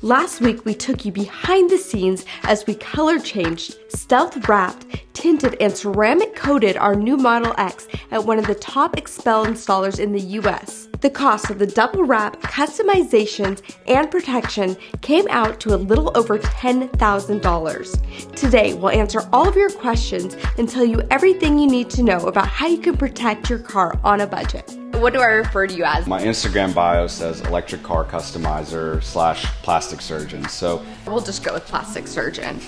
Last week, we took you behind the scenes as we color changed, stealth wrapped, tinted, and ceramic coated our new Model X at one of the top Xpel installers in the US. The cost of the double wrap, customizations, and protection came out to a little over $10,000. Today, we'll answer all of your questions and tell you everything you need to know about how you can protect your car on a budget. What do I refer to you as? My Instagram bio says electric car customizer / plastic surgeon. So we'll just go with plastic surgeon.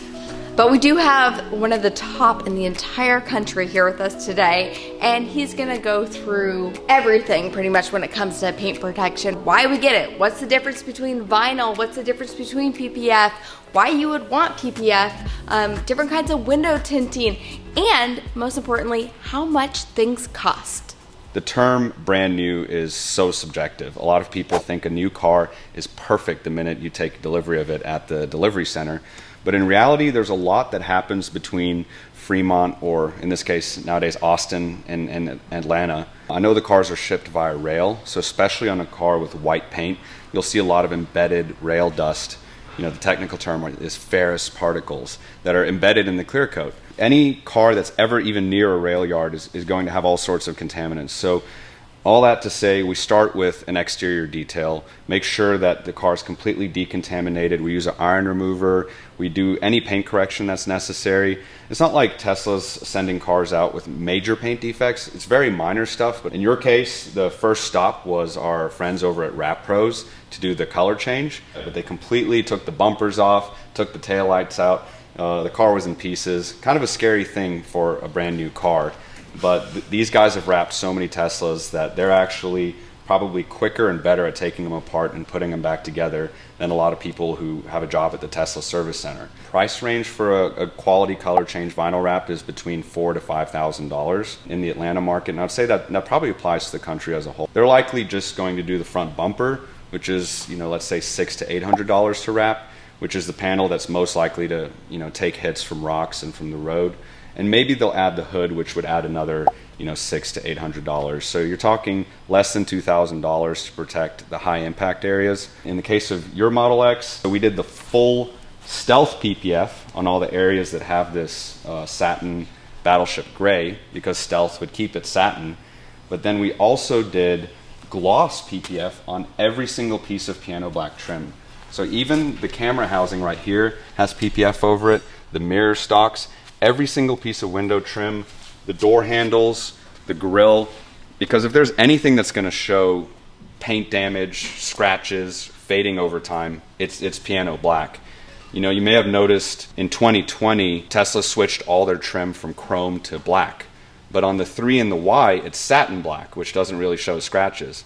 But we do have one of the top in the entire country here with us today, and he's gonna go through everything pretty much when it comes to paint protection. Why we get it, what's the difference between vinyl, what's the difference between PPF, why you would want PPF, different kinds of window tinting, and most importantly, how much things cost. the term brand new is so subjective. A lot of people think a new car is perfect the minute you take delivery of it at the delivery center. But in reality, there's a lot that happens between Fremont, or in this case, nowadays Austin and Atlanta. I know the cars are shipped via rail, so especially on a car with white paint, you'll see a lot of embedded rail dust. You know, the technical term is ferrous particles that are embedded in the clear coat. Any car that's ever even near a rail yard is going to have all sorts of contaminants. So all that to say, we start with an exterior detail, make sure that the car is completely decontaminated. We use an iron remover. We do any paint correction that's necessary. It's not like Tesla's sending cars out with major paint defects. It's very minor stuff, but in your case, the first stop was our friends over at Wrap Pros to do the color change. But they completely took the bumpers off, took the taillights out. The car was in pieces. Kind of a scary thing for a brand new car. But these guys have wrapped so many Teslas that they're actually probably quicker and better at taking them apart and putting them back together than a lot of people who have a job at the Tesla service center. Price range for a quality color change vinyl wrap is between $4,000 to $5,000 in the Atlanta market. And I'd say that probably applies to the country as a whole. They're likely just going to do the front bumper, which is, let's say $600 to $800 to wrap, which is the panel that's most likely to, take hits from rocks and from the road. And maybe they'll add the hood, which would add another, $600 to $800. So you're talking less than $2,000 to protect the high impact areas. In the case of your Model X, we did the full stealth PPF on all the areas that have this satin Battleship Gray, because stealth would keep it satin. But then we also did gloss PPF on every single piece of piano black trim. So even the camera housing right here has PPF over it, the mirror stocks, every single piece of window trim, the door handles, the grille, because if there's anything that's going to show paint damage, scratches, fading over time, it's piano black. You may have noticed in 2020, Tesla switched all their trim from chrome to black. But on the 3 and the Y, it's satin black, which doesn't really show scratches.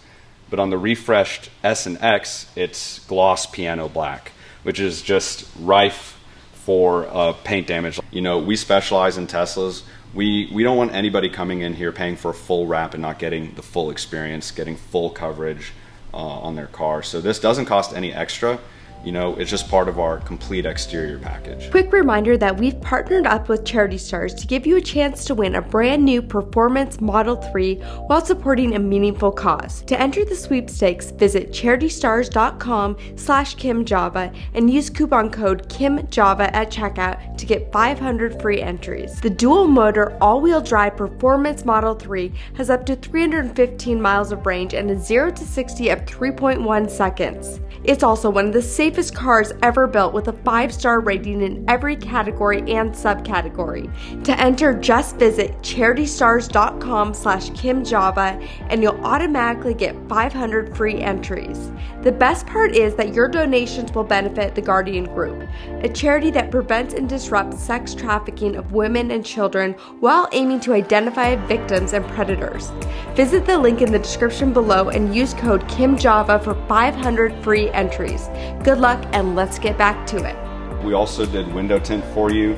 But on the refreshed S and X, it's gloss piano black, which is just rife for paint damage. We specialize in Teslas. We don't want anybody coming in here paying for a full wrap and not getting the full experience, getting full coverage on their car. So this doesn't cost any extra. It's just part of our complete exterior package. Quick reminder that we've partnered up with Charity Stars to give you a chance to win a brand new Performance Model 3 while supporting a meaningful cause. To enter the sweepstakes, visit CharityStars.com/KimJava and use coupon code KimJava at checkout to get 500 free entries. The dual motor all-wheel drive Performance Model 3 has up to 315 miles of range and a 0 to 60 of 3.1 seconds. It's also one of the safest cars ever built with a 5-star rating in every category and subcategory. To enter, just visit CharityStars.com/KimJava and you'll automatically get 500 free entries. The best part is that your donations will benefit the Guardian Group, a charity that prevents and disrupts sex trafficking of women and children while aiming to identify victims and predators. Visit the link in the description below and use code KimJava for 500 free entries. Good luck, and let's get back to it. We also did window tint for you.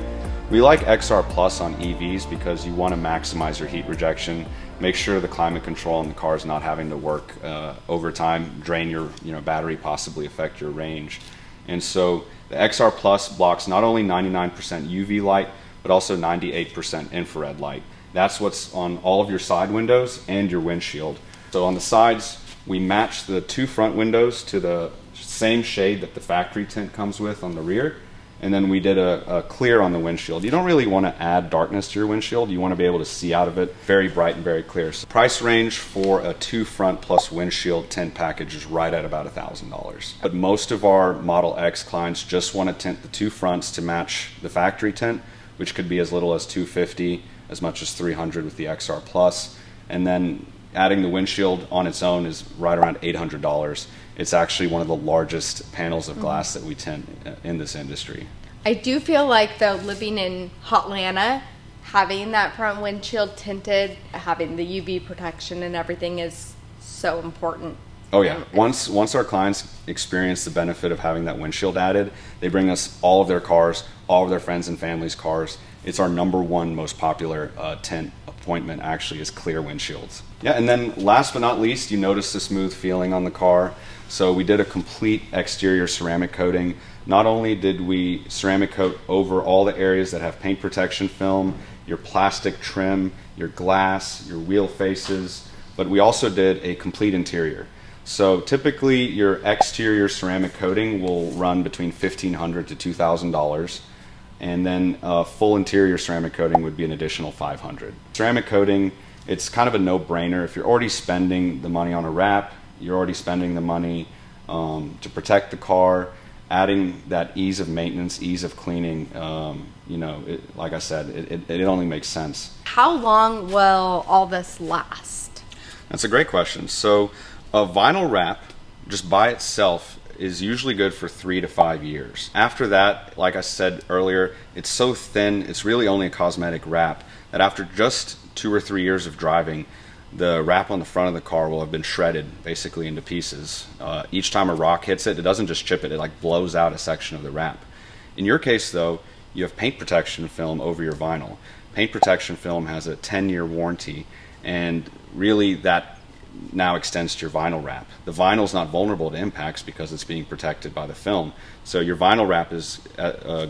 We like XR Plus on EVs because you want to maximize your heat rejection, make sure the climate control in the car is not having to work overtime, drain your battery, possibly affect your range. And so the XR Plus blocks not only 99% UV light, but also 98% infrared light. That's what's on all of your side windows and your windshield. So on the sides, we match the 2 front windows to the same shade that the factory tint comes with on the rear. And then we did a clear on the windshield. You don't really want to add darkness to your windshield. You want to be able to see out of it. Very bright and very clear. So price range for a 2 front plus windshield tint package is right at about $1,000. But most of our Model X clients just want to tint the 2 fronts to match the factory tint, which could be as little as $250, as much as $300 with the XR Plus. And then adding the windshield on its own is right around $800. It's actually one of the largest panels of glass that we tint in this industry. I do feel like, though, living in Hotlanta, having that front windshield tinted, having the UV protection and everything is so important. Oh yeah. Once our clients experience the benefit of having that windshield added, they bring us all of their cars, all of their friends and family's cars. It's our #1 most popular tint appointment, actually, is clear windshields. Yeah, and then last but not least, you notice the smooth feeling on the car. So we did a complete exterior ceramic coating. Not only did we ceramic coat over all the areas that have paint protection film, your plastic trim, your glass, your wheel faces, but we also did a complete interior. So typically your exterior ceramic coating will run between $1,500 to $2,000. And then full interior ceramic coating would be an additional $500. Ceramic coating, it's kind of a no-brainer. If you're already spending the money on a wrap, you're already spending the money to protect the car, adding that ease of maintenance, ease of cleaning, like I said, it only makes sense. How long will all this last? That's a great question. So a vinyl wrap, just by itself, is usually good for 3 to 5 years. After that, like I said earlier, it's so thin, it's really only a cosmetic wrap, that after just 2 or 3 years of driving, the wrap on the front of the car will have been shredded basically into pieces. Each time a rock hits it, it doesn't just chip it, it like blows out a section of the wrap. In your case though, you have paint protection film over your vinyl. Paint protection film has a 10-year warranty, and really that now extends to your vinyl wrap. The vinyl is not vulnerable to impacts because it's being protected by the film. So your vinyl wrap is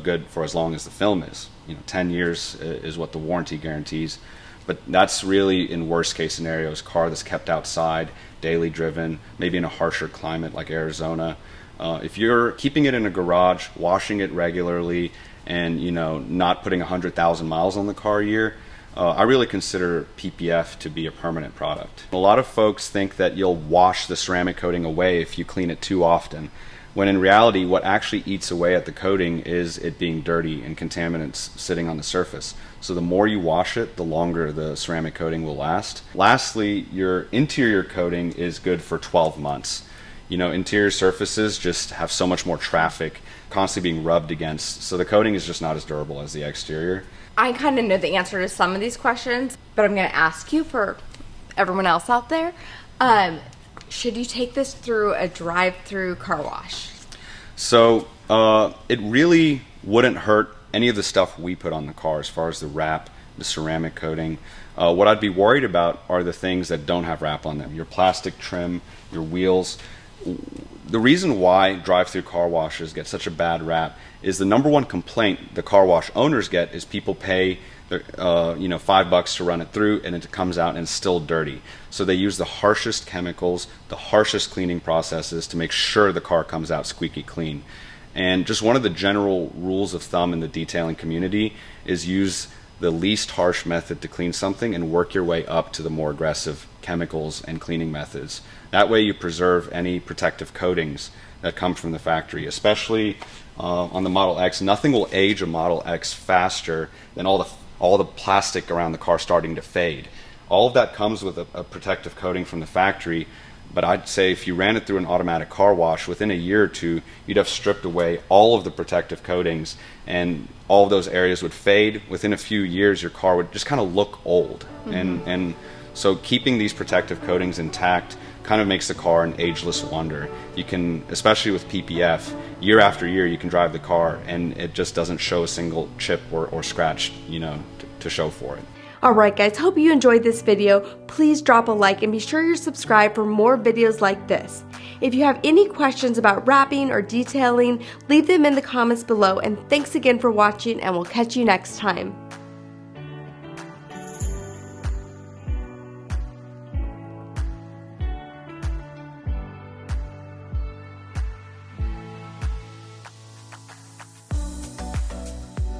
good for as long as the film is. 10 years is what the warranty guarantees. But that's really in worst case scenarios, car that's kept outside, daily driven, maybe in a harsher climate like Arizona. If you're keeping it in a garage, washing it regularly, and not putting 100,000 miles on the car a year, I really consider PPF to be a permanent product. A lot of folks think that you'll wash the ceramic coating away if you clean it too often, when in reality what actually eats away at the coating is it being dirty and contaminants sitting on the surface. So the more you wash it, the longer the ceramic coating will last. Lastly, your interior coating is good for 12 months. Interior surfaces just have so much more traffic constantly being rubbed against, so the coating is just not as durable as the exterior. I kind of know the answer to some of these questions, but I'm going to ask you for everyone else out there. Should you take this through a drive-through car wash? So it really wouldn't hurt any of the stuff we put on the car as far as the wrap, the ceramic coating. What I'd be worried about are the things that don't have wrap on them. Your plastic trim, your wheels. The reason why drive-through car washes get such a bad rap is the #1 complaint the car wash owners get is people pay their, $5 to run it through, and it comes out and it's still dirty. So they use the harshest chemicals, the harshest cleaning processes to make sure the car comes out squeaky clean. And just one of the general rules of thumb in the detailing community is use the least harsh method to clean something and work your way up to the more aggressive chemicals and cleaning methods. That way you preserve any protective coatings that come from the factory, especially on the Model X. Nothing will age a Model X faster than all the plastic around the car starting to fade. All of that comes with a protective coating from the factory, but I'd say if you ran it through an automatic car wash, within a year or two, you'd have stripped away all of the protective coatings, and all of those areas would fade. Within a few years, your car would just kind of look old. Mm-hmm. And so keeping these protective coatings intact kind of makes the car an ageless wonder. You can, especially with PPF, year after year, you can drive the car and it just doesn't show a single chip or scratch, to show for it. Alright guys, hope you enjoyed this video. Please drop a like and be sure you're subscribed for more videos like this. If you have any questions about wrapping or detailing, leave them in the comments below, and thanks again for watching, and we'll catch you next time.